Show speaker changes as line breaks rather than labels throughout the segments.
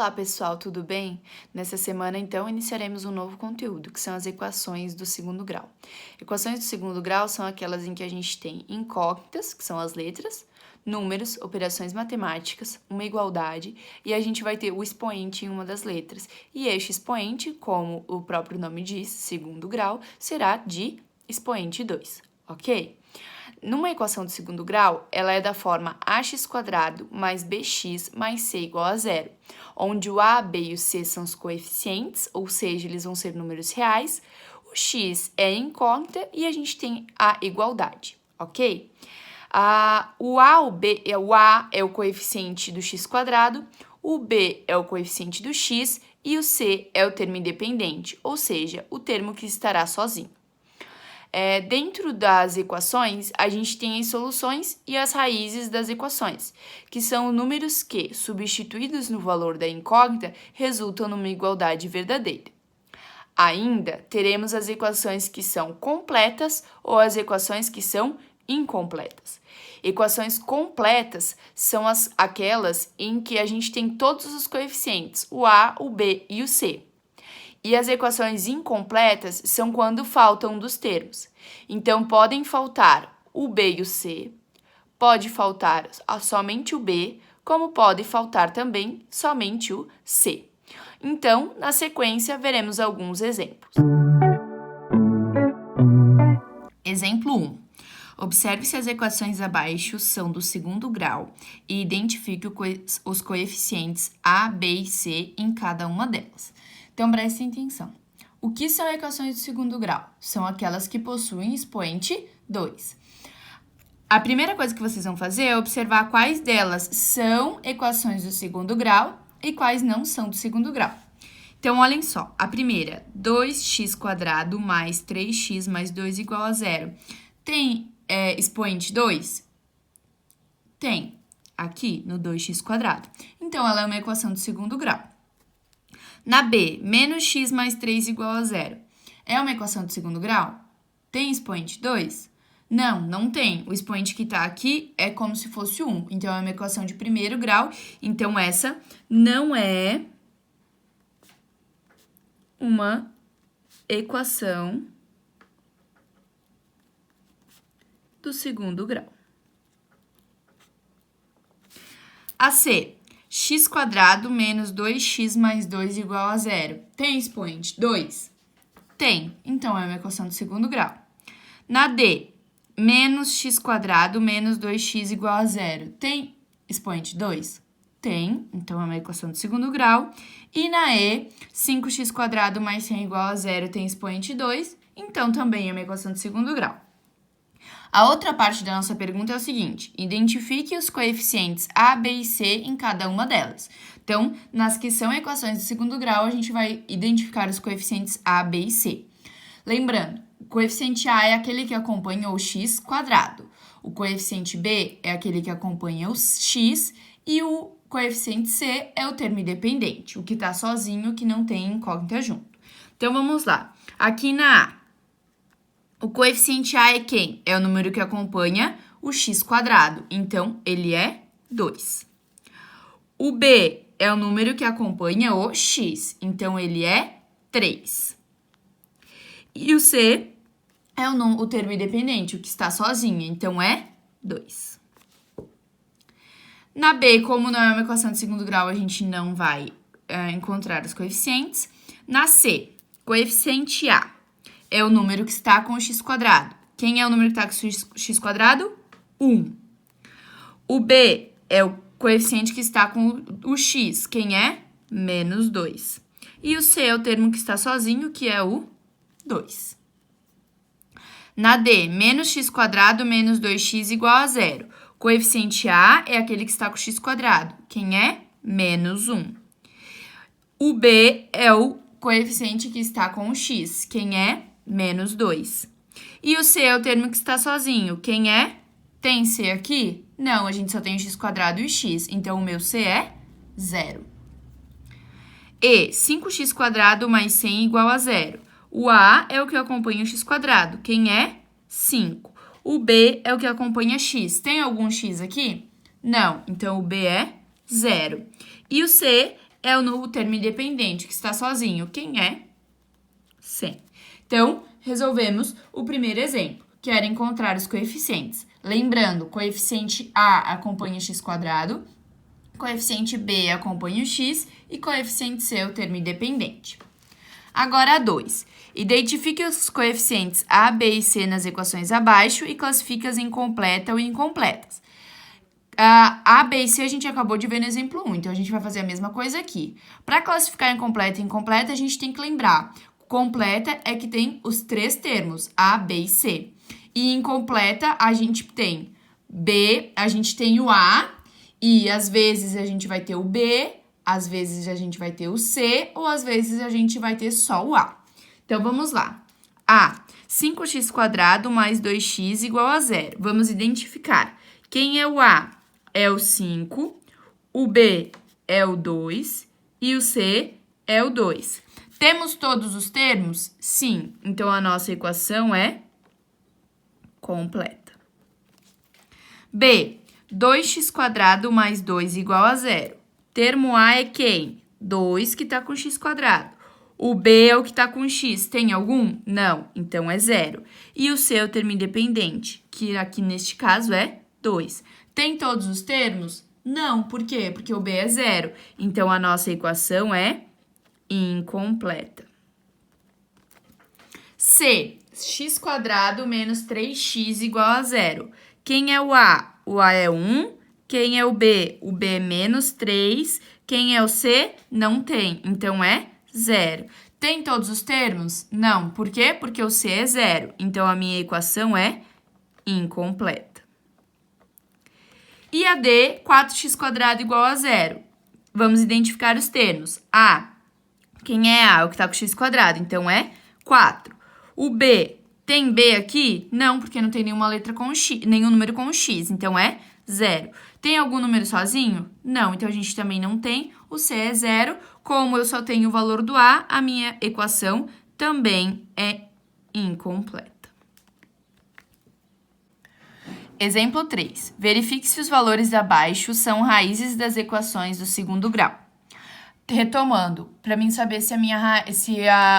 Olá, pessoal, tudo bem? Nessa semana, então, iniciaremos um novo conteúdo, que são as equações do segundo grau. Equações do segundo grau são aquelas em que a gente tem incógnitas, que são as letras, números, operações matemáticas, uma igualdade, e a gente vai ter o expoente em uma das letras. E este expoente, como o próprio nome diz, segundo grau, será de expoente 2, ok? Numa equação de segundo grau, ela é da forma ax² mais bx mais c igual a zero, onde o a, b e o c são os coeficientes, ou seja, eles vão ser números reais, o x é incógnita e a gente tem a igualdade, ok? O a é o coeficiente do x², o b é o coeficiente do x e o c é o termo independente, ou seja, o termo que estará sozinho. Dentro das equações, a gente tem as soluções e as raízes das equações, que são números que, substituídos no valor da incógnita, resultam numa igualdade verdadeira. Ainda teremos as equações que são completas ou as equações que são incompletas. Equações completas são aquelas em que a gente tem todos os coeficientes, o a, o b e o c. E as equações incompletas são quando faltam um dos termos. Então, podem faltar o b e o c, pode faltar somente o b, como pode faltar também somente o c. Então, na sequência, veremos alguns exemplos. Exemplo 1. Observe se as equações abaixo são do segundo grau e identifique os coeficientes a, b e c em cada uma delas. Então, prestem atenção. O que são equações do segundo grau? São aquelas que possuem expoente 2. A primeira coisa que vocês vão fazer é observar quais delas são equações do segundo grau e quais não são do segundo grau. Então, olhem só. A primeira, 2x² mais 3x mais 2 igual a zero. Tem expoente 2? Tem. Aqui, no 2x². Então, ela é uma equação do segundo grau. Na B, menos x mais 3 igual a zero. É uma equação de segundo grau? Tem expoente 2? Não, não tem. O expoente que está aqui é como se fosse 1. Então, é uma equação de primeiro grau. Então, essa não é uma equação do segundo grau. A C, x² menos 2x mais 2 igual a zero. Tem expoente 2? Tem. Então, é uma equação de segundo grau. Na D, menos x² menos 2x igual a zero. Tem expoente 2? Tem. Então, é uma equação de segundo grau. E na E, 5x² mais 100 igual a zero tem expoente 2. Então, também é uma equação de segundo grau. A outra parte da nossa pergunta é o seguinte: identifique os coeficientes a, b e c em cada uma delas. Então, nas que são equações de segundo grau, a gente vai identificar os coeficientes a, b e c. Lembrando, o coeficiente a é aquele que acompanha o x², o coeficiente b é aquele que acompanha o x e o coeficiente c é o termo independente, o que está sozinho, que não tem incógnita junto. Então, vamos lá. Aqui na A, o coeficiente a é quem? É o número que acompanha o x², então ele é 2. O b é o número que acompanha o x, então ele é 3. E o c é o termo independente, o que está sozinho, então é 2. Na b, como não é uma equação de segundo grau, a gente não vai encontrar os coeficientes. Na c, coeficiente a é o número que está com o x². Quem é o número que está com o x²? 1. O b é o coeficiente que está com o x. Quem é? Menos 2. E o c é o termo que está sozinho, que é o 2. Na D, menos x² menos 2x igual a zero. Coeficiente a é aquele que está com o x². Quem é? Menos 1. O b é o coeficiente que está com o x. Quem é? Menos 2. E o c é o termo que está sozinho. Quem é? Tem c aqui? Não, a gente só tem o x² e o x. Então, o meu c é 0. E, 5x² mais 100 igual a zero. O a é o que acompanha o x². Quem é? 5. O b é o que acompanha x. Tem algum x aqui? Não. Então, o b é 0. E o c é o termo independente, que está sozinho. Quem é? 100. Então, resolvemos o primeiro exemplo, que era encontrar os coeficientes. Lembrando, coeficiente A acompanha o x², coeficiente B acompanha o x e coeficiente C é o termo independente. Agora, a 2. Identifique os coeficientes A, B e C nas equações abaixo e classifique-as em completa ou incompletas. A, B e C a gente acabou de ver no exemplo 1, então a gente vai fazer a mesma coisa aqui. Para classificar em completa e incompleta, a gente tem que lembrar, completa é que tem os 3 termos, A, B e C. E incompleta, a gente tem B, a gente tem o A, e às vezes a gente vai ter o B, às vezes a gente vai ter o C, ou às vezes a gente vai ter só o A. Então, vamos lá. A, 5x² mais 2x igual a 0. Vamos identificar. Quem é o A? É o 5, o B é o 2 e o C é o 2. Temos todos os termos? Sim. Então, a nossa equação é completa. B, 2x² mais 2 igual a 0. Termo A é quem? 2 que está com x². O B é o que está com x. Tem algum? Não. Então, é 0. E o C é o termo independente, que aqui neste caso é 2. Tem todos os termos? Não. Por quê? Porque o B é 0. Então, a nossa equação é incompleta. C, x² menos 3x igual a 0. Quem é o A? O A é 1. Quem é o B? O B é menos 3. Quem é o C? Não tem. Então, é 0. Tem todos os termos? Não. Por quê? Porque o C é 0. Então, a minha equação é incompleta. E a D, 4x² igual a 0. Vamos identificar os termos. A, quem é A? O que está com x². Então, é 4. O B, tem B aqui? Não, porque não tem nenhuma letra com x, nenhum número com x. Então, é 0. Tem algum número sozinho? Não, então a gente também não tem. O C é 0. Como eu só tenho o valor do A, a minha equação também é incompleta. Exemplo 3. Verifique se os valores abaixo são raízes das equações do segundo grau. Retomando, para mim saber se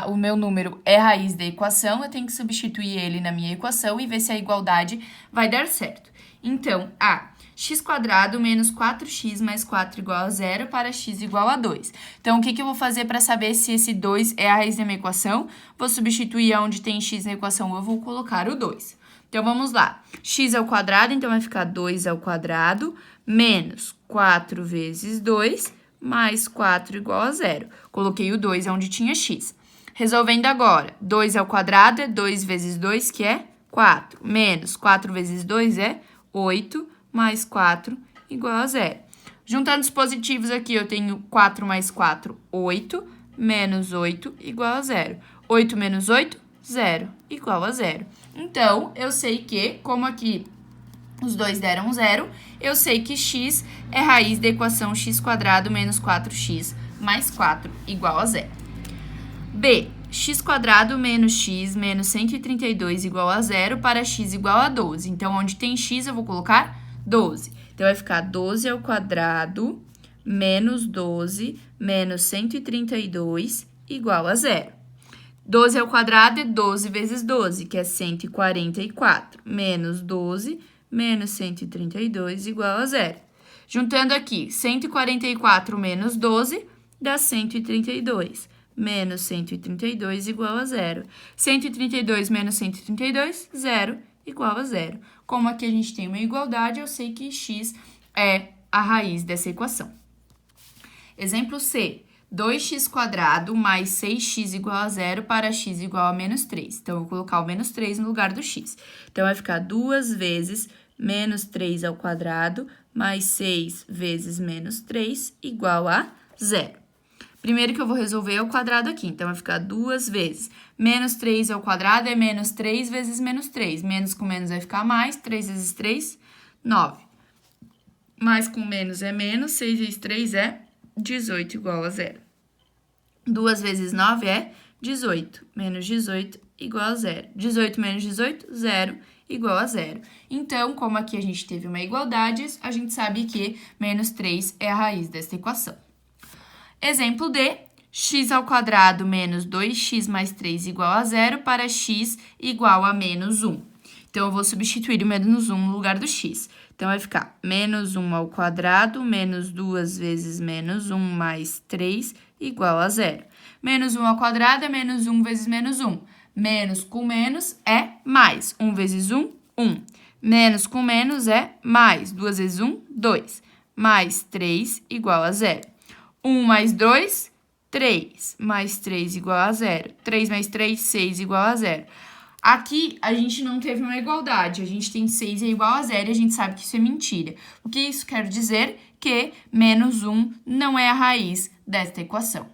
o meu número é raiz da equação, eu tenho que substituir ele na minha equação e ver se a igualdade vai dar certo. Então, A, x² menos 4x mais 4 igual a 0 para x igual a 2. Então, o que eu vou fazer para saber se esse 2 é a raiz da minha equação? Vou substituir onde tem x na equação, eu vou colocar o 2. Então, vamos lá. X ao quadrado, então vai ficar 2 ao quadrado, menos 4 vezes 2, mais 4 igual a 0. Coloquei o 2 onde tinha x. Resolvendo agora, 2 ao quadrado é 2 vezes 2, que é 4, menos 4 vezes 2 é 8, mais 4 igual a 0. Juntando os positivos aqui, eu tenho 4 mais 4, 8, menos 8 igual a 0. 8 menos 8, 0, igual a 0. Então, eu sei que, como aqui os dois deram 0, eu sei que x é raiz da equação x² menos 4x mais 4 igual a 0. B, x² menos x menos 132 igual a 0 para x igual a 12. Então, onde tem x, eu vou colocar 12. Então, vai ficar 12 ao quadrado menos 12 menos 132 igual a 0. 12 ao quadrado é 12 vezes 12, que é 144, menos 12 menos 132 igual a 0. Juntando aqui, 144 menos 12 dá 132, menos 132 igual a 0. 132 menos 132, 0, igual a 0. Como aqui a gente tem uma igualdade, eu sei que x é a raiz dessa equação. Exemplo C. 2x² mais 6x igual a 0 para x igual a menos 3. Então, eu vou colocar o menos 3 no lugar do x. Então, vai ficar 2 vezes menos 3 ao quadrado mais 6 vezes menos 3 igual a 0. Primeiro que eu vou resolver é o quadrado aqui. Então, vai ficar 2 vezes menos 3 ao quadrado é menos 3 vezes menos 3. Menos com menos vai ficar mais. 3 vezes 3, 9. Mais com menos é menos. 6 vezes 3 é 18 igual a 0. 2 vezes 9 é 18. Menos 18 igual a 0. 18 menos 18, 0 igual a 0. Então, como aqui a gente teve uma igualdade, a gente sabe que menos 3 é a raiz desta equação. Exemplo D, x² menos 2x mais 3 igual a 0 para x igual a menos 1. Então, eu vou substituir o menos 1 no lugar do x. Então, vai ficar menos 1² menos 2 vezes menos 1 mais 3 igual a 0. Menos 1² é menos 1 vezes menos 1. Menos com menos é mais. 1 vezes 1, 1. Menos com menos é mais. 2 vezes 1, 2. Mais 3 igual a 0. 1 mais 2, 3. Mais 3 igual a 0. 3 mais 3, 6 igual a 0. Aqui, a gente não teve uma igualdade. A gente tem 6 é igual a 0 e a gente sabe que isso é mentira. O que isso quer dizer? Que menos 1 não é a raiz desta equação.